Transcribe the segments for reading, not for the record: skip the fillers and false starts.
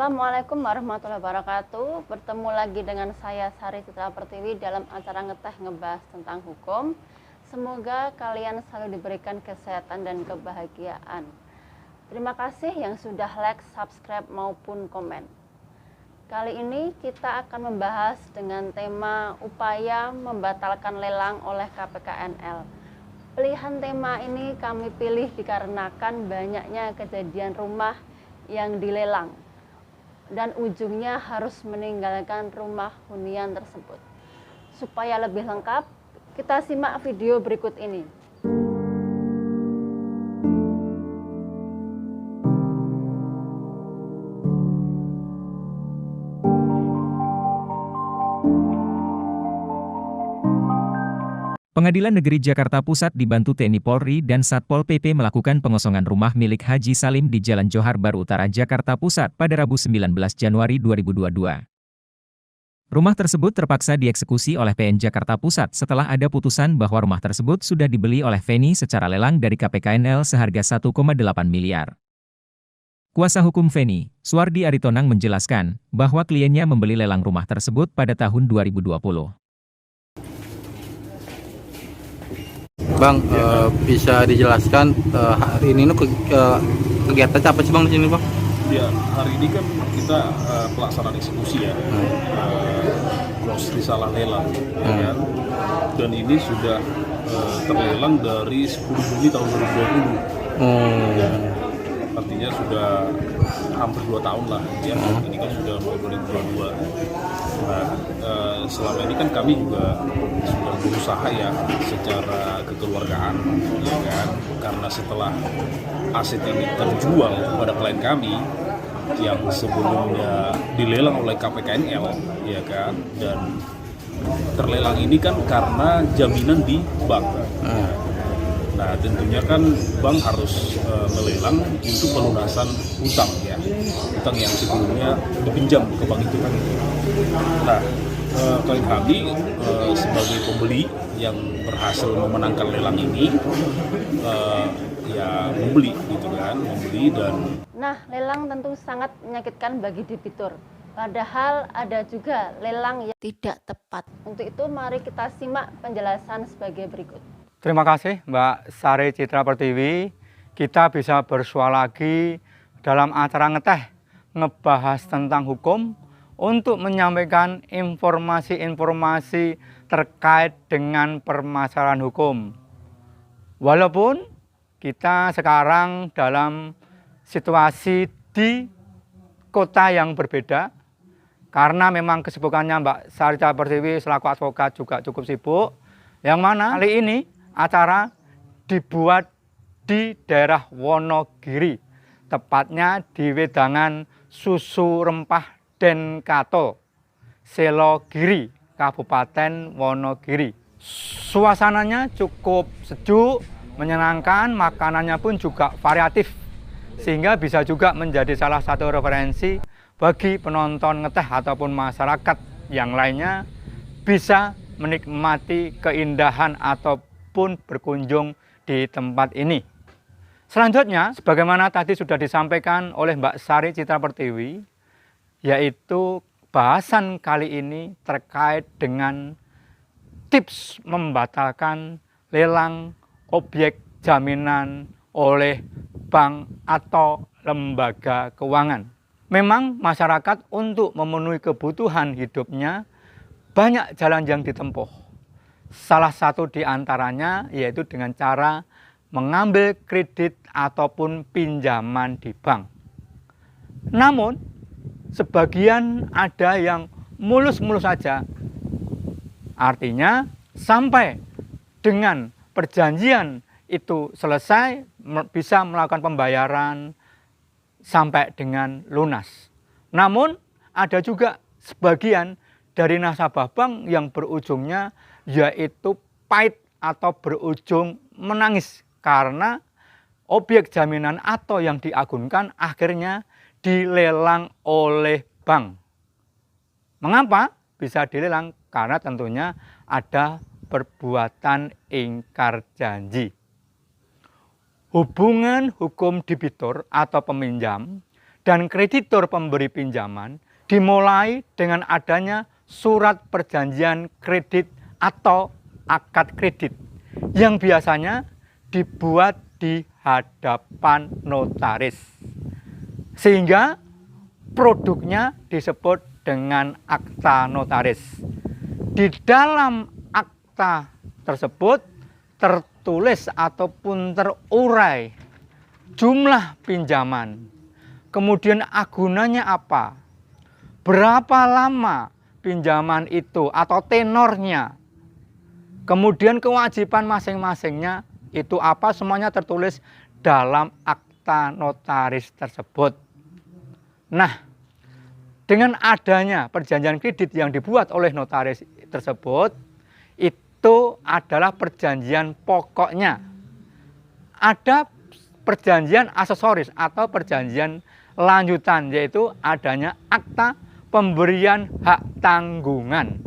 Assalamualaikum warahmatullahi wabarakatuh. Bertemu lagi dengan saya Sari Citra Pertiwi dalam acara Ngeteh ngebahas tentang hukum. Semoga kalian selalu diberikan kesehatan dan kebahagiaan. Terima kasih yang sudah like, subscribe maupun komen. Kali ini kita akan membahas dengan tema upaya membatalkan lelang oleh KPKNL. Pilihan tema ini kami pilih dikarenakan banyaknya kejadian rumah yang dilelang dan ujungnya harus meninggalkan rumah hunian tersebut. Supaya lebih lengkap, kita simak video berikut ini. Pengadilan Negeri Jakarta Pusat dibantu TNI Polri dan Satpol PP melakukan pengosongan rumah milik Haji Salim di Jalan Johar Baru Utara, Jakarta Pusat pada Rabu 19 Januari 2022. Rumah tersebut terpaksa dieksekusi oleh PN Jakarta Pusat setelah ada putusan bahwa rumah tersebut sudah dibeli oleh Feni secara lelang dari KPKNL seharga 1,8 miliar. Kuasa hukum Feni, Suwardi Aritonang menjelaskan bahwa kliennya membeli lelang rumah tersebut pada tahun 2020. Bang, bisa dijelaskan hari ini kegiatan apa sih Bang di sini Bang? Ya, hari ini kan kita pelaksanaan eksekusi ya, close risalah lelang, ya kan? Dan ini sudah terlelang dari 10 Juli tahun 2020. Ya, artinya sudah hampir 2 tahun lah, ya. Ini kan sudah 2022. Nah, selama ini kan kami juga sudah berusaha ya secara kekeluargaan, ya kan, karena setelah aset ini terjual kepada klien kami yang sebelumnya dilelang oleh KPKNL, ya kan, dan terlelang ini kan karena jaminan di bank. Nah, tentunya kan bank harus melelang untuk pelunasan utang ya, utang yang sebelumnya dipinjam ke bank itu kan. Nah, klien kami sebagai pembeli yang berhasil memenangkan lelang ini ya membeli gitu kan, membeli dan. Nah, lelang tentu sangat menyakitkan bagi debitur. Padahal ada juga lelang yang tidak tepat. Untuk itu mari kita simak penjelasan sebagai berikut. Terima kasih Mbak Sari Citra Pertiwi. Kita bisa bersua lagi dalam acara Ngeteh ngebahas tentang hukum untuk menyampaikan informasi-informasi terkait dengan permasalahan hukum. Walaupun kita sekarang dalam situasi di kota yang berbeda, karena memang kesibukannya Mbak Sari Citra Pertiwi selaku advokat juga cukup sibuk, yang mana kali ini acara dibuat di daerah Wonogiri, tepatnya di Wedangan Susu Rempah Denkato, Selogiri, Kabupaten Wonogiri. Suasananya cukup sejuk, menyenangkan, makanannya pun juga variatif, sehingga bisa juga menjadi salah satu referensi bagi penonton Ngeteh ataupun masyarakat yang lainnya bisa menikmati keindahan ataupun berkunjung di tempat ini. Selanjutnya, sebagaimana tadi sudah disampaikan oleh Mbak Sari Citra Pertiwi, yaitu bahasan kali ini terkait dengan tips membatalkan lelang objek jaminan oleh bank atau lembaga keuangan. Memang masyarakat untuk memenuhi kebutuhan hidupnya banyak jalan yang ditempuh. Salah satu di antaranya yaitu dengan cara mengambil kredit ataupun pinjaman di bank. Namun, sebagian ada yang mulus-mulus saja. Artinya, sampai dengan perjanjian itu selesai, bisa melakukan pembayaran sampai dengan lunas. Namun, ada juga sebagian dari nasabah bank yang berujungnya yaitu pahit atau berujung menangis karena objek jaminan atau yang diagunkan akhirnya dilelang oleh bank. Mengapa bisa dilelang? Karena tentunya ada perbuatan ingkar janji. Hubungan hukum debitur atau peminjam dan kreditur pemberi pinjaman dimulai dengan adanya surat perjanjian kredit atau akad kredit yang biasanya dibuat di hadapan notaris. Sehingga produknya disebut dengan akta notaris. Di dalam akta tersebut tertulis ataupun terurai jumlah pinjaman, kemudian agunannya apa, berapa lama pinjaman itu atau tenornya, kemudian kewajiban masing-masingnya itu apa, semuanya tertulis dalam akta notaris tersebut. Nah, dengan adanya perjanjian kredit yang dibuat oleh notaris tersebut, itu adalah perjanjian pokoknya. Ada perjanjian aksesoris atau perjanjian lanjutan, yaitu adanya akta pemberian hak tanggungan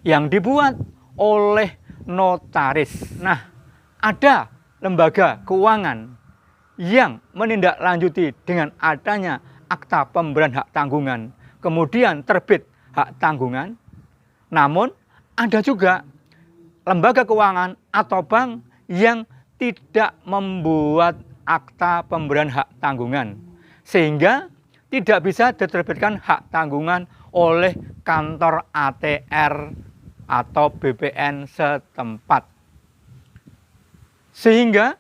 yang dibuat oleh notaris. Nah, ada lembaga keuangan yang menindaklanjuti dengan adanya akta pemberian hak tanggungan, kemudian terbit hak tanggungan. Namun ada juga lembaga keuangan atau bank yang tidak membuat akta pemberian hak tanggungan, sehingga tidak bisa diterbitkan hak tanggungan oleh kantor ATR atau BPN setempat. Sehingga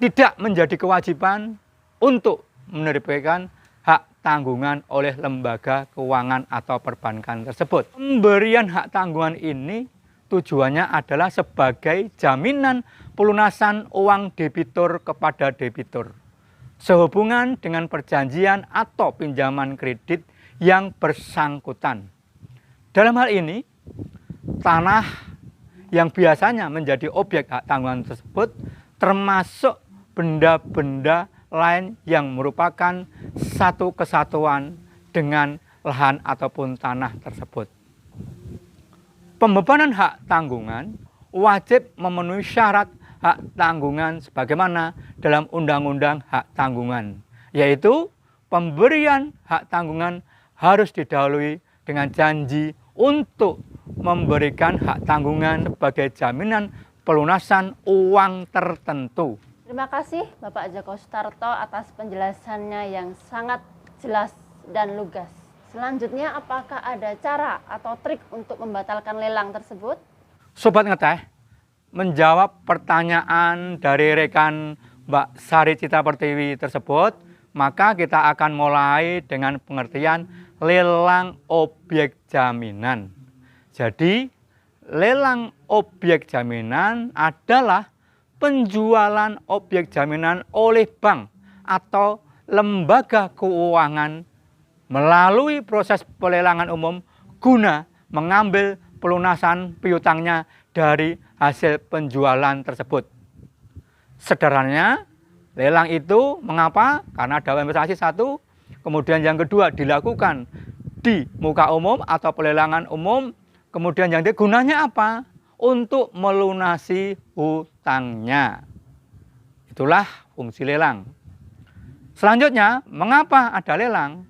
tidak menjadi kewajiban untuk menerbitkan hak tanggungan oleh lembaga keuangan atau perbankan tersebut. Pemberian hak tanggungan ini tujuannya adalah sebagai jaminan pelunasan uang debitur kepada debitur sehubungan dengan perjanjian atau pinjaman kredit yang bersangkutan. Dalam hal ini, tanah yang biasanya menjadi objek hak tanggungan tersebut termasuk benda-benda lain yang merupakan satu kesatuan dengan lahan ataupun tanah tersebut. Pembebanan hak tanggungan wajib memenuhi syarat hak tanggungan sebagaimana dalam Undang-Undang Hak Tanggungan, yaitu pemberian hak tanggungan harus didahului dengan janji untuk memberikan hak tanggungan sebagai jaminan pelunasan uang tertentu. Terima kasih Bapak Joko Sutarto atas penjelasannya yang sangat jelas dan lugas. Selanjutnya, apakah ada cara atau trik untuk membatalkan lelang tersebut? Sobat Ngeteh, menjawab pertanyaan dari rekan Mbak Sari Citra Pertiwi tersebut, maka kita akan mulai dengan pengertian lelang objek jaminan. Jadi, lelang objek jaminan adalah penjualan objek jaminan oleh bank atau lembaga keuangan melalui proses pelelangan umum guna mengambil pelunasan piutangnya dari hasil penjualan tersebut. Sederhananya, lelang itu mengapa? Karena ada investasi satu, kemudian yang kedua dilakukan di muka umum atau pelelangan umum, kemudian yang ketiga gunanya apa? Untuk melunasi hutangnya. Itulah fungsi lelang. Selanjutnya, mengapa ada lelang?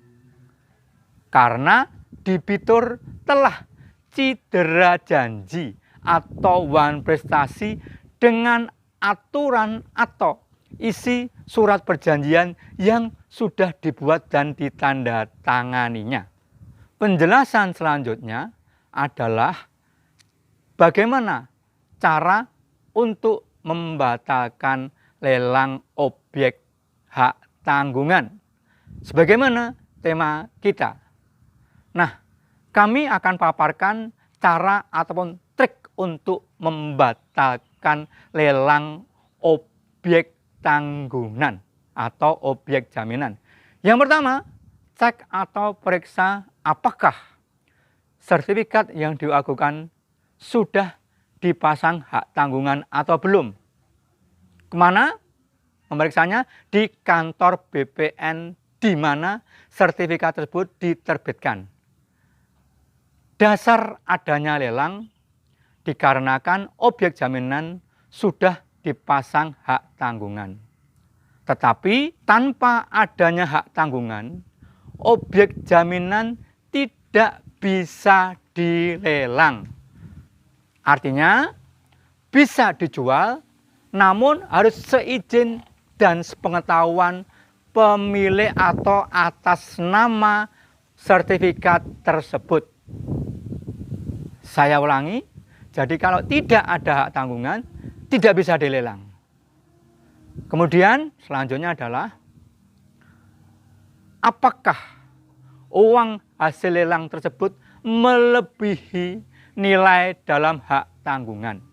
Karena debitur telah cedera janji atau wan prestasi dengan aturan atau isi surat perjanjian yang sudah dibuat dan ditandatanganinya. Penjelasan selanjutnya adalah bagaimana cara untuk membatalkan lelang objek hak tanggungan. Sebagaimana tema kita. Nah, kami akan paparkan cara ataupun trik untuk membatalkan lelang objek tanggungan atau objek jaminan. Yang pertama, cek atau periksa apakah sertifikat yang diajukan sudah dipasang hak tanggungan atau belum. Kemana memeriksanya? Di kantor BPN di mana sertifikat tersebut diterbitkan. Dasar adanya lelang dikarenakan objek jaminan sudah dipasang hak tanggungan. Tetapi tanpa adanya hak tanggungan, objek jaminan tidak bisa dilelang. Artinya bisa dijual, namun harus seizin dan sepengetahuan pemilik atau atas nama sertifikat tersebut. Saya ulangi, jadi kalau tidak ada hak tanggungan, tidak bisa dilelang. Kemudian selanjutnya adalah apakah uang hasil lelang tersebut melebihi nilai dalam hak tanggungan.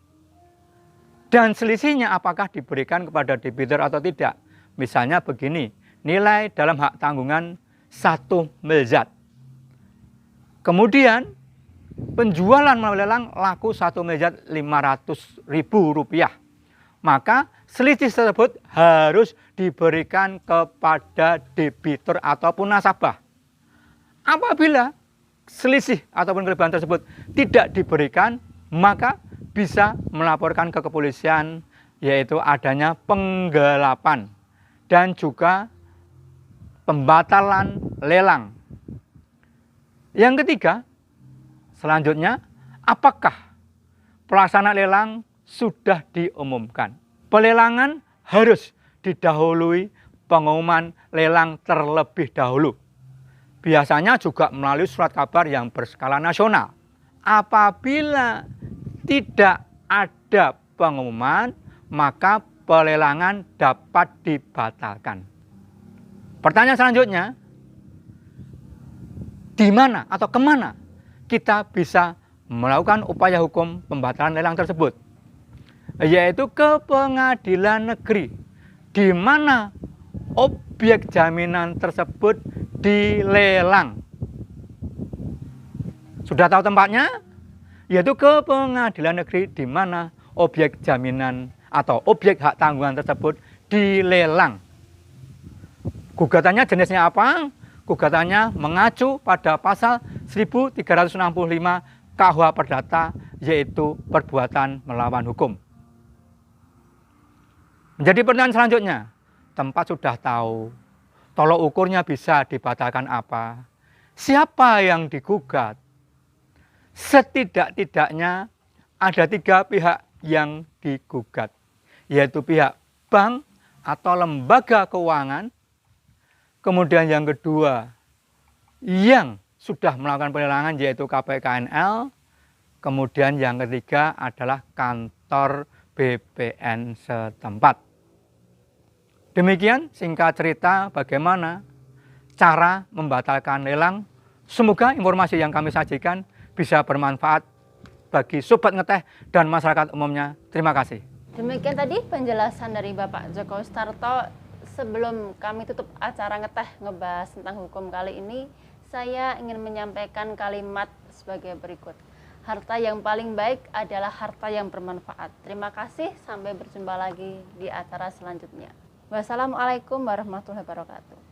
Dan selisihnya apakah diberikan kepada debitur atau tidak. Misalnya begini, nilai dalam hak tanggungan 1 miliar. Kemudian penjualan melalui lelang laku 1.500.000 rupiah. Maka selisih tersebut harus diberikan kepada debitur ataupun nasabah. Apabila selisih ataupun kelebihan tersebut tidak diberikan, maka bisa melaporkan ke kepolisian, yaitu adanya penggelapan dan juga pembatalan lelang. Yang ketiga, selanjutnya, apakah pelaksana lelang sudah diumumkan? Pelelangan harus didahului pengumuman lelang terlebih dahulu. Biasanya juga melalui surat kabar yang berskala nasional. Apabila tidak ada pengumuman, maka pelelangan dapat dibatalkan. Pertanyaan selanjutnya, di mana atau kemana kita bisa melakukan upaya hukum pembatalan lelang tersebut? Yaitu ke pengadilan negeri, di mana objek jaminan tersebut dilelang. Sudah tahu tempatnya? Yaitu ke pengadilan negeri di mana objek jaminan atau objek hak tanggungan tersebut dilelang. Gugatannya jenisnya apa? Gugatannya mengacu pada pasal 1365 KUH Perdata, yaitu perbuatan melawan hukum. Menjadi pertanyaan selanjutnya, tempat sudah tahu, tolok ukurnya bisa dibatalkan apa? Siapa yang digugat? Setidak-tidaknya ada 3 pihak yang digugat, yaitu pihak bank atau lembaga keuangan, kemudian yang kedua yang sudah melakukan pelelangan yaitu KPKNL, kemudian yang ketiga adalah kantor BPN setempat. Demikian singkat cerita bagaimana cara membatalkan lelang. Semoga informasi yang kami sajikan bisa bermanfaat bagi sobat ngeteh dan masyarakat umumnya. Terima kasih. Demikian tadi penjelasan dari Bapak Joko Starto. Sebelum kami tutup acara ngeteh ngebahas tentang hukum kali ini, saya ingin menyampaikan kalimat sebagai berikut. Harta yang paling baik adalah harta yang bermanfaat. Terima kasih, sampai berjumpa lagi di acara selanjutnya. Wassalamualaikum warahmatullahi wabarakatuh.